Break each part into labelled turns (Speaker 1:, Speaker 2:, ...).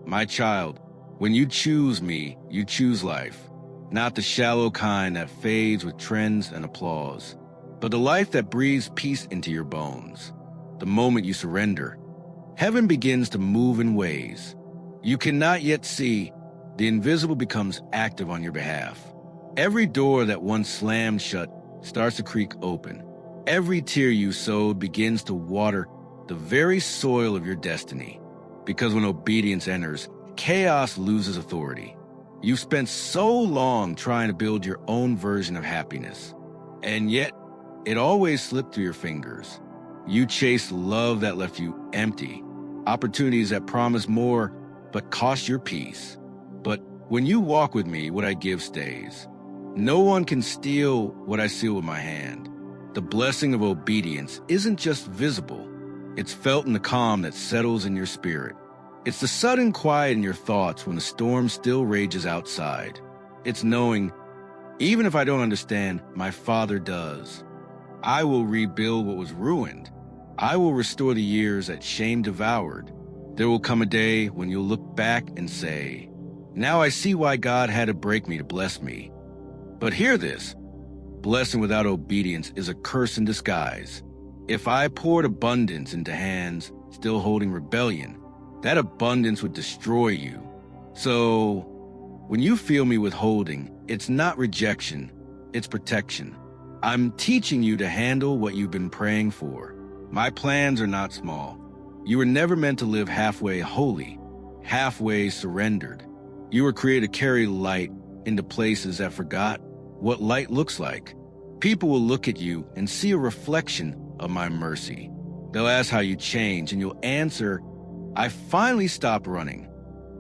Speaker 1: My child, when you choose me, you choose life, not the shallow kind that fades with trends and applause, but the life that breathes peace into your bones. The moment you surrender, heaven begins to move in ways you cannot yet see. The invisible becomes active on your behalf. Every door that once slammed shut starts to creak open. Every tear you sowed begins to water the very soil of your destiny. Because when obedience enters, chaos loses authority. You've spent so long trying to build your own version of happiness, and yet it always slipped through your fingers. You chased love that left you empty, opportunities that promised more but cost your peace. But when you walk with me, what I give stays. No one can steal what I seal with my hand. The blessing of obedience isn't just visible. It's felt in the calm that settles in your spirit. It's the sudden quiet in your thoughts when the storm still rages outside. It's knowing, even if I don't understand, my Father does. I will rebuild what was ruined. I will restore the years that shame devoured. There will come a day when you'll look back and say, now I see why God had to break me to bless me. But hear this, blessing without obedience is a curse in disguise. If I poured abundance into hands still holding rebellion, that abundance would destroy you. So, when you feel me withholding, it's not rejection, it's protection. I'm teaching you to handle what you've been praying for. My plans are not small. You were never meant to live halfway holy, halfway surrendered. You were created to carry light into places that forgot what light looks like. People will look at you and see a reflection of my mercy. They'll ask how you change, and you'll answer, I finally stopped running.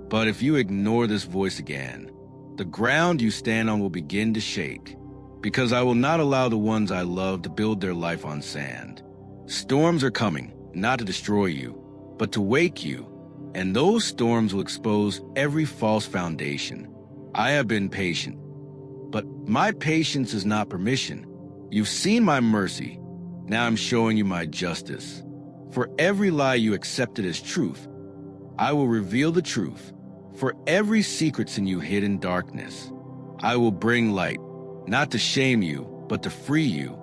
Speaker 1: But if you ignore this voice again, the ground you stand on will begin to shake, because I will not allow the ones I love to build their life on sand. Storms are coming, not to destroy you, but to wake you, and those storms will expose every false foundation. I have been patient, but my patience is not permission. You've seen my mercy. Now I'm showing you my justice. For every lie you accepted as truth, I will reveal the truth. For every secret sin you hid in darkness, I will bring light, not to shame you, but to free you.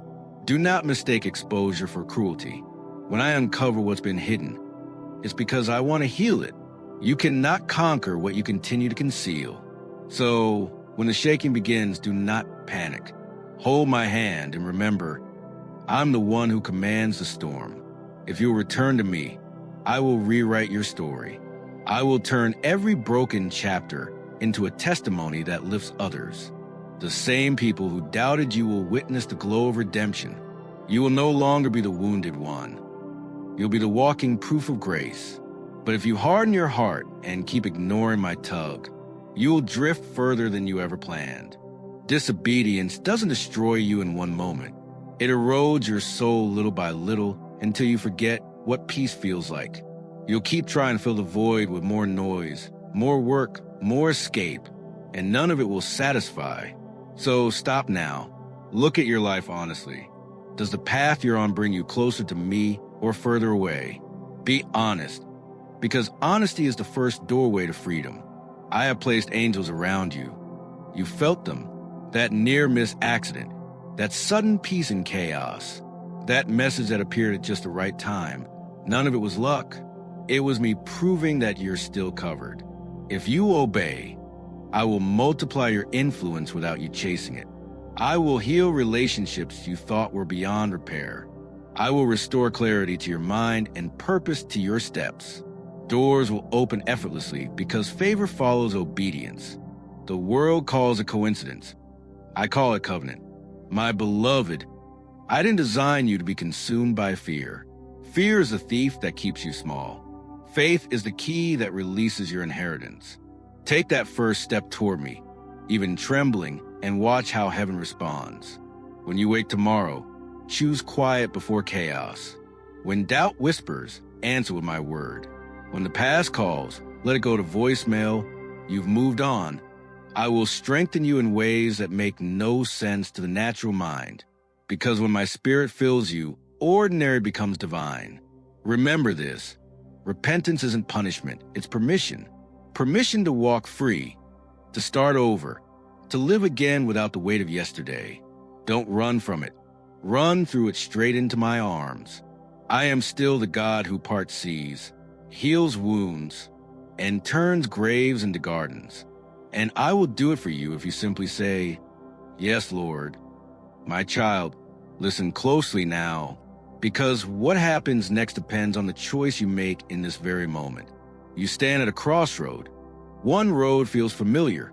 Speaker 1: Do not mistake exposure for cruelty. When I uncover what's been hidden, it's because I want to heal it. You cannot conquer what you continue to conceal. So, when the shaking begins, do not panic. Hold my hand and remember, I'm the one who commands the storm. If you'll return to me, I will rewrite your story. I will turn every broken chapter into a testimony that lifts others. The same people who doubted you will witness the glow of redemption. You will no longer be the wounded one. You'll be the walking proof of grace. But if you harden your heart and keep ignoring my tug, you will drift further than you ever planned. Disobedience doesn't destroy you in one moment. It erodes your soul little by little until you forget what peace feels like. You'll keep trying to fill the void with more noise, more work, more escape, and none of it will satisfy. So stop now. Look at your life honestly. Does the path you're on bring you closer to me or further away? Be honest, because honesty is the first doorway to freedom. I have placed angels around you. You felt them. That near-miss accident, that sudden peace in chaos, that message that appeared at just the right time. None of it was luck. It was me proving that you're still covered. If you obey, I will multiply your influence without you chasing it. I will heal relationships you thought were beyond repair. I will restore clarity to your mind and purpose to your steps. Doors will open effortlessly because favor follows obedience. The world calls it coincidence. I call it covenant. My beloved, I didn't design you to be consumed by fear. Fear is the thief that keeps you small. Faith is the key that releases your inheritance. Take that first step toward me, even trembling, and watch how heaven responds. When you wake tomorrow, choose quiet before chaos. When doubt whispers, answer with my word. When the past calls, let it go to voicemail. You've moved on. I will strengthen you in ways that make no sense to the natural mind. Because when my spirit fills you, ordinary becomes divine. Remember this. Repentance isn't punishment, it's permission. permission to walk free, to start over, to live again without the weight of yesterday. Don't run from it. Run through it straight into my arms. I am still the God who parts seas, heals wounds, and turns graves into gardens. And I will do it for you if you simply say, "Yes, Lord." My child, listen closely now, because what happens next depends on the choice you make in this very moment. You stand at a crossroad. One road feels familiar,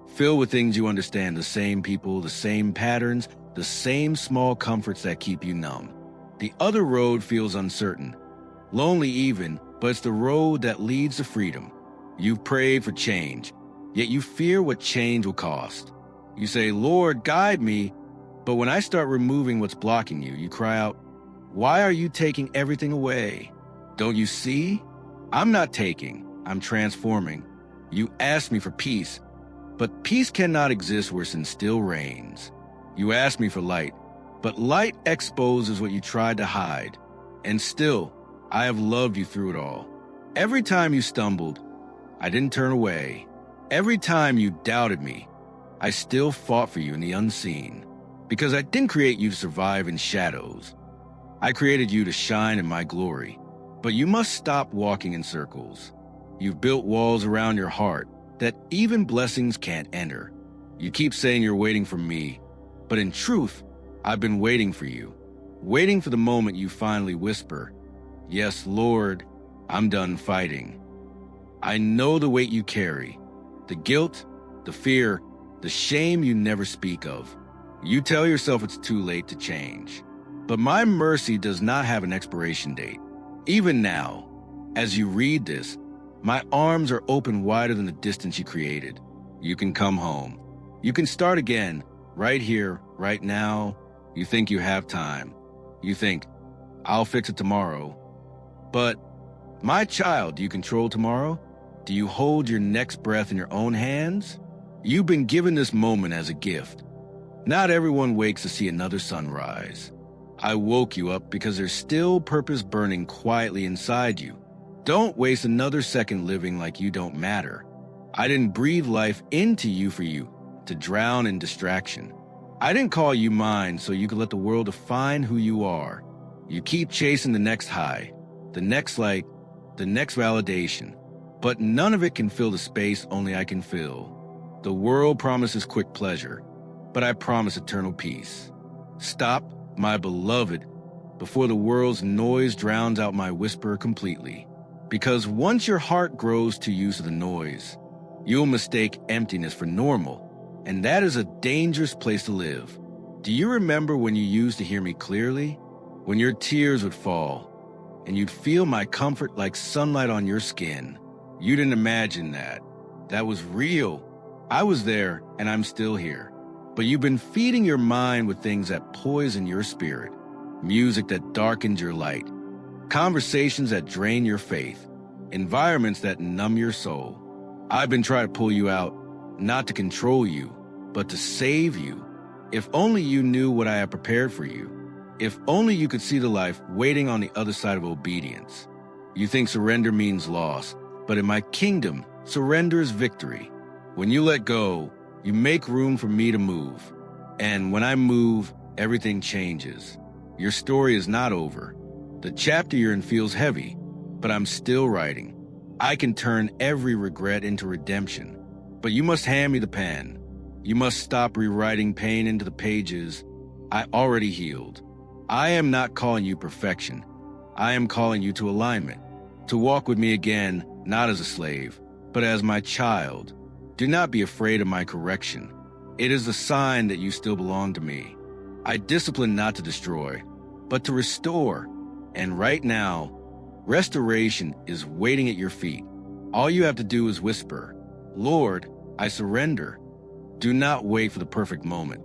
Speaker 1: filled with things you understand, the same people, the same patterns, the same small comforts that keep you numb. The other road feels uncertain, lonely even, but it's the road that leads to freedom. You've prayed for change, yet you fear what change will cost. You say, "Lord, guide me," but when I start removing what's blocking you, you cry out, "Why are you taking everything away? Don't you see? I'm not taking, I'm transforming." You ask me for peace, but peace cannot exist where sin still reigns. You ask me for light, but light exposes what you tried to hide. And still, I have loved you through it all. Every time you stumbled, I didn't turn away. Every time you doubted me, I still fought for you in the unseen. Because I didn't create you to survive in shadows. I created you to shine in my glory. But you must stop walking in circles. You've built walls around your heart that even blessings can't enter. You keep saying you're waiting for me, but in truth, I've been waiting for you. Waiting for the moment you finally whisper, "Yes, Lord, I'm done fighting." I know the weight you carry, the guilt, the fear, the shame you never speak of. You tell yourself it's too late to change. But my mercy does not have an expiration date. Even now, as you read this, my arms are open wider than the distance you created. You can come home. You can start again, right here, right now. You think you have time. You think, "I'll fix it tomorrow." But, my child, do you control tomorrow? Do you hold your next breath in your own hands? You've been given this moment as a gift. Not everyone wakes to see another sunrise. I woke you up because there's still purpose burning quietly inside you. Don't waste another second living like you don't matter. I didn't breathe life into you for you to drown in distraction. I didn't call you mine so you could let the world define who you are. You keep chasing the next high, the next light, the next validation. But none of it can fill the space only I can fill. The world promises quick pleasure, but I promise eternal peace. Stop, my beloved, before the world's noise drowns out my whisper completely. Because once your heart grows too used to the noise, you'll mistake emptiness for normal, and that is a dangerous place to live. Do you remember when you used to hear me clearly? When your tears would fall, and you'd feel my comfort like sunlight on your skin. You didn't imagine that. That was real. I was there, and I'm still here. But you've been feeding your mind with things that poison your spirit. Music that darkens your light. Conversations that drain your faith. Environments that numb your soul. I've been trying to pull you out, not to control you, but to save you. If only you knew what I have prepared for you. If only you could see the life waiting on the other side of obedience. You think surrender means loss, but in my kingdom, surrender is victory. When you let go, you make room for me to move. And when I move, everything changes. Your story is not over. The chapter you're in feels heavy, but I'm still writing. I can turn every regret into redemption. But you must hand me the pen. You must stop rewriting pain into the pages I already healed. I am not calling you perfection. I am calling you to alignment, to walk with me again, not as a slave, but as my child. Do not be afraid of my correction. It is a sign that you still belong to me. I discipline not to destroy, but to restore. And right now, restoration is waiting at your feet. All you have to do is whisper, "Lord, I surrender." Do not wait for the perfect moment.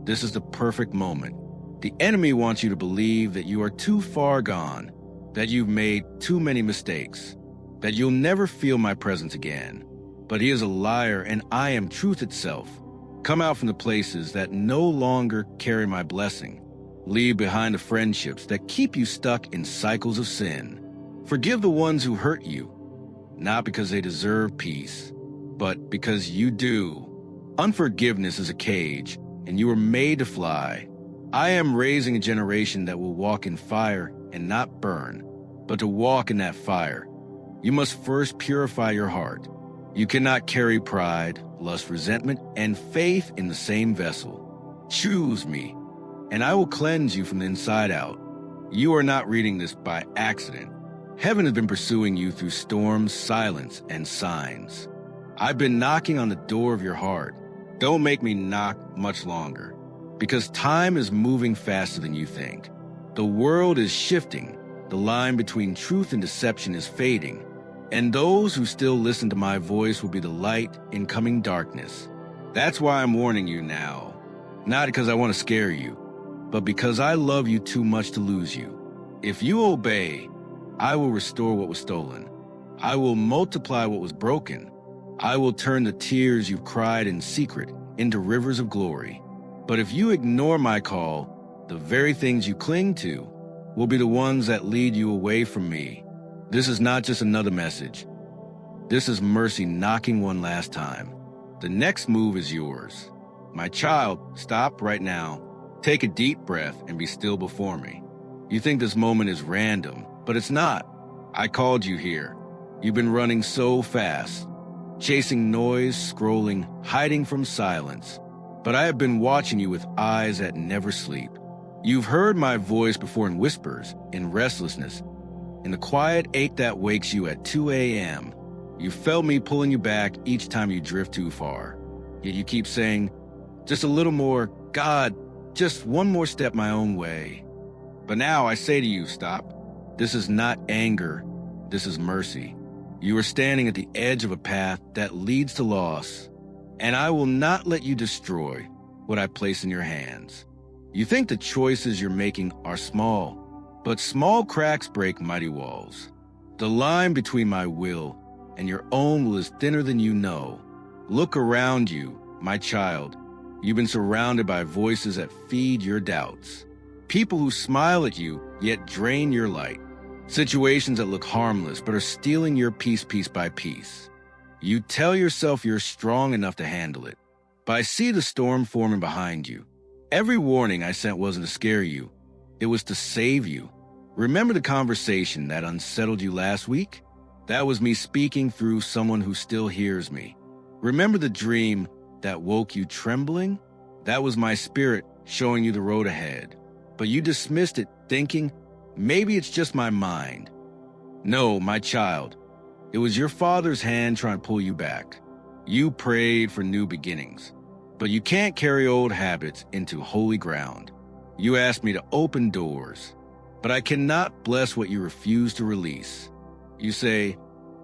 Speaker 1: This is the perfect moment. The enemy wants you to believe that you are too far gone, that you've made too many mistakes, that you'll never feel my presence again. But he is a liar, and I am truth itself. Come out from the places that no longer carry my blessing. Leave behind the friendships that keep you stuck in cycles of sin. Forgive the ones who hurt you. not because they deserve peace, but because you do. Unforgiveness is a cage, and you were made to fly. I am raising a generation that will walk in fire and not burn, but to walk in that fire, you must first purify your heart. You cannot carry pride, lust, resentment, and faith in the same vessel. Choose me, and I will cleanse you from the inside out. You are not reading this by accident. Heaven has been pursuing you through storms, silence, and signs. I've been knocking on the door of your heart. Don't make me knock much longer, because time is moving faster than you think. The world is shifting. The line between truth and deception is fading, and those who still listen to my voice will be the light in coming darkness. That's why I'm warning you now, not because I want to scare you, but because I love you too much to lose you. If you obey, I will restore what was stolen. I will multiply what was broken. I will turn the tears you've cried in secret into rivers of glory. But if you ignore my call, the very things you cling to will be the ones that lead you away from me. This is not just another message. This is mercy knocking one last time. The next move is yours. My child, stop right now. Take a deep breath and be still before me. You think this moment is random, but it's not. I called you here. You've been running so fast, chasing noise, scrolling, hiding from silence. But I have been watching you with eyes that never sleep. You've heard my voice before in whispers, in restlessness, in the quiet ache that wakes you at 2 a.m. You felt me pulling you back each time you drift too far. Yet you keep saying, just a little more, God, just one more step my own way. But now I say to you, stop. This is not anger. This is mercy. You are standing at the edge of a path that leads to loss, and I will not let you destroy what I place in your hands. You think the choices you're making are small, but small cracks break mighty walls. The line between my will and your own will is thinner than you know. Look around you, my child. You've been surrounded by voices that feed your doubts. People who smile at you, yet drain your light. Situations that look harmless, but are stealing your peace piece by piece. You tell yourself you're strong enough to handle it, but I see the storm forming behind you. Every warning I sent wasn't to scare you. It was to save you. Remember the conversation that unsettled you last week? That was me speaking through someone who still hears me. Remember the dream that woke you trembling? That was my spirit showing you the road ahead. But you dismissed it, thinking, maybe it's just my mind. No, my child. It was your father's hand trying to pull you back. You prayed for new beginnings, but you can't carry old habits into holy ground. You asked me to open doors, but I cannot bless what you refuse to release. You say,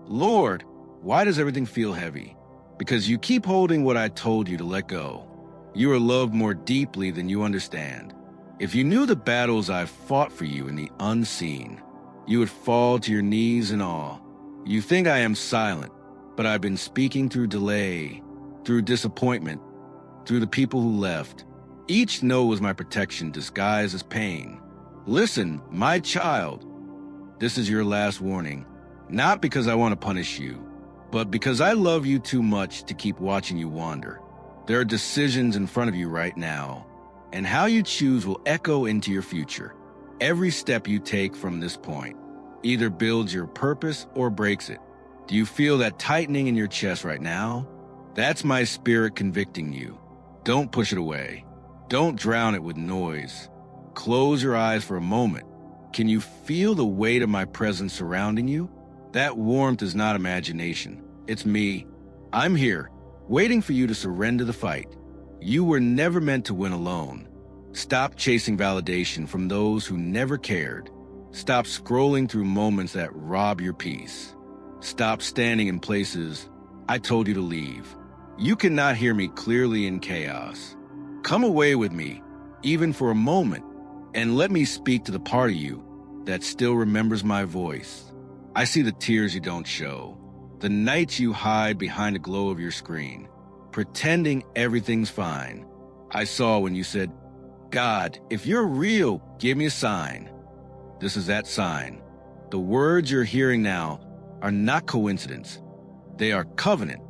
Speaker 1: Lord, why does everything feel heavy? Because you keep holding what I told you to let go. You are loved more deeply than you understand. If you knew the battles I've fought for you in the unseen, you would fall to your knees in awe. You think I am silent, but I've been speaking through delay, through disappointment, through the people who left. Each no was my protection disguised as pain. Listen, my child, this is your last warning, not because I want to punish you, but because I love you too much to keep watching you wander. There are decisions in front of you right now, and how you choose will echo into your future. Every step you take from this point either builds your purpose or breaks it. Do you feel that tightening in your chest right now? That's my spirit convicting you. Don't push it away. Don't drown it with noise. Close your eyes for a moment. Can you feel the weight of my presence surrounding you? That warmth is not imagination. It's me. I'm here, waiting for you to surrender the fight. You were never meant to win alone. Stop chasing validation from those who never cared. Stop scrolling through moments that rob your peace. Stop standing in places I told you to leave. You cannot hear me clearly in chaos. Come away with me, even for a moment, and let me speak to the part of you that still remembers my voice. I see the tears you don't show, the nights you hide behind the glow of your screen, pretending everything's fine. I saw when you said, God, if you're real, give me a sign. This is that sign. The words you're hearing now are not coincidence. They are covenant.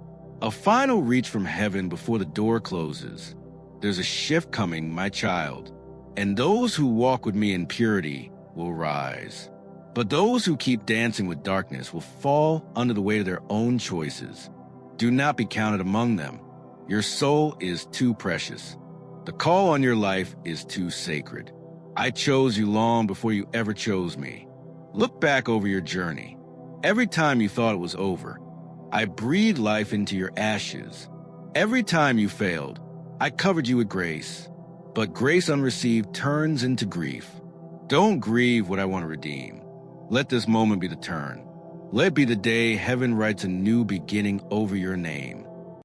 Speaker 1: A final reach from heaven before the door closes. There's a shift coming, my child, and those who walk with me in purity will rise. But those who keep dancing with darkness will fall under the weight of their own choices. Do not be counted among them. Your soul is too precious. The call on your life is too sacred. I chose you long before you ever chose me. Look back over your journey. Every time you thought it was over, I breathed life into your ashes. Every time you failed, I covered you with grace. But grace unreceived turns into grief. Don't grieve what I want to redeem. Let this moment be the turn. Let it be the day heaven writes a new beginning over your name.